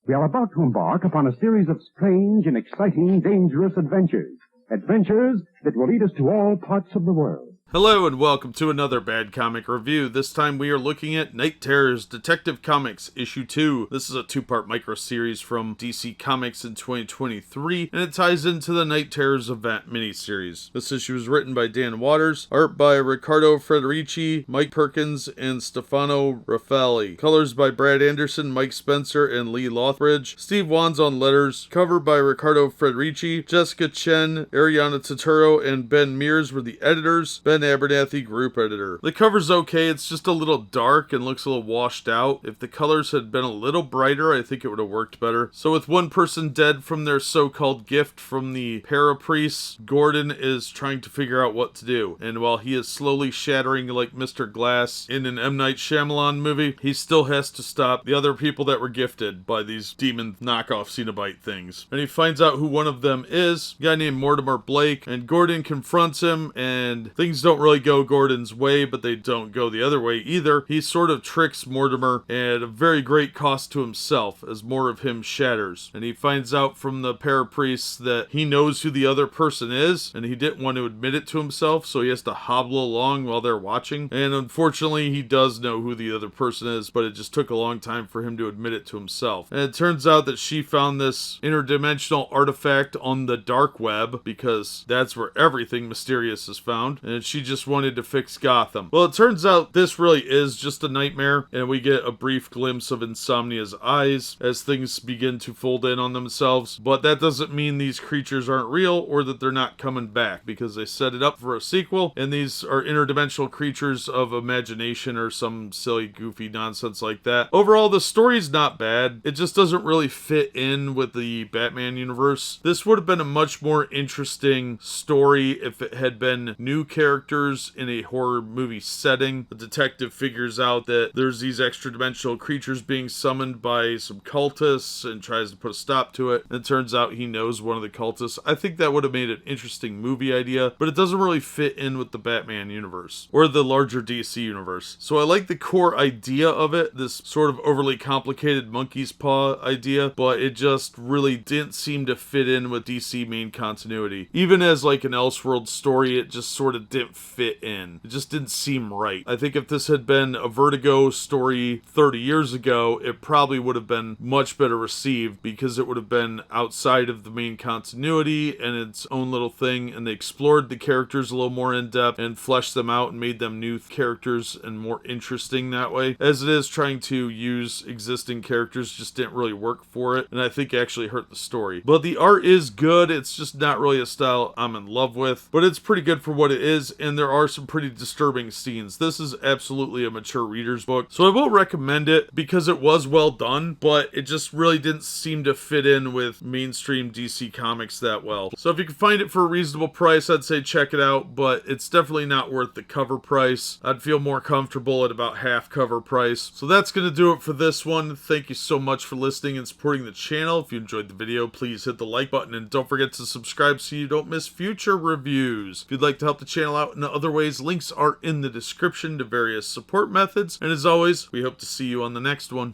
We are about to embark upon a series of strange and exciting, dangerous adventures. Adventures that will lead us to all parts of the world. Hello and welcome to another Bad Comic Review. This time we are looking at Night Terrors Detective Comics Issue 2. This is a two-part micro-series from DC Comics in 2023, and it ties into the Night Terrors event miniseries. This issue is written by Dan Watters, art by Riccardo Federici, Mike Perkins, and Stefano Raffaele. Colors by Brad Anderson, Mike Spencer, and Lee Loughridge. Steve Wands on letters. Cover by Riccardo Federici. Jessica Chen, Ariana Totoro, and Ben Mears were the editors. Ben Abernathy, group editor. The cover's okay, it's just a little dark and looks a little washed out. If the colors had been a little brighter, I think it would have worked better. So with one person dead from their so-called gift from the parapriests, Gordon is trying to figure out what to do. And while he is slowly shattering like Mr. Glass in an M. Night Shyamalan movie, he still has to stop the other people that were gifted by these demon knockoff Cenobite things. And he finds out who one of them is, a guy named Mortimer Blake, and Gordon confronts him, and things don't really go Gordon's way, but they don't go the other way either. He sort of tricks Mortimer at a very great cost to himself as more of him shatters. And he finds out from the parapriests that he knows who the other person is, and he didn't want to admit it to himself, so he has to hobble along while they're watching. And unfortunately, he does know who the other person is, but it just took a long time for him to admit it to himself. And it turns out that she found this interdimensional artifact on the dark web, because that's where everything mysterious is found, and she just wanted to fix Gotham. Well, it turns out this really is just a nightmare, and we get a brief glimpse of Insomnia's eyes as things begin to fold in on themselves, but that doesn't mean these creatures aren't real or that they're not coming back, because they set it up for a sequel, and these are interdimensional creatures of imagination or some silly, goofy nonsense like that. Overall, the story's not bad. It just doesn't really fit in with the Batman universe. This would have been a much more interesting story if it had been new characters in a horror movie setting. The detective figures out that there's these extra-dimensional creatures being summoned by some cultists and tries to put a stop to it. And it turns out he knows one of the cultists. I think that would have made an interesting movie idea, but it doesn't really fit in with the Batman universe or the larger DC universe. So I like the core idea of it, this sort of overly complicated monkey's paw idea, but it just really didn't seem to fit in with DC main continuity. Even as like an Elseworld story, it just sort of didn't fit in. It just didn't seem right. I think if this had been a Vertigo story 30 years ago, it probably would have been much better received because it would have been outside of the main continuity and its own little thing, and they explored the characters a little more in depth and fleshed them out and made them new characters and more interesting that way. As it is, trying to use existing characters just didn't really work for it, and I think actually hurt the story. But the art is good. It's just not really a style I'm in love with, but it's pretty good for what it is, and there are some pretty disturbing scenes. This is absolutely a mature reader's book, so I will recommend it because it was well done, but it just really didn't seem to fit in with mainstream DC Comics that well. So if you can find it for a reasonable price, I'd say check it out, but it's definitely not worth the cover price. I'd feel more comfortable at about half cover price. So that's going to do it for this one. Thank you so much for listening and supporting the channel. If you enjoyed the video, please hit the like button and don't forget to subscribe so you don't miss future reviews. If you'd like to help the channel out in other ways, links are in the description to various support methods. And as always, we hope to see you on the next one.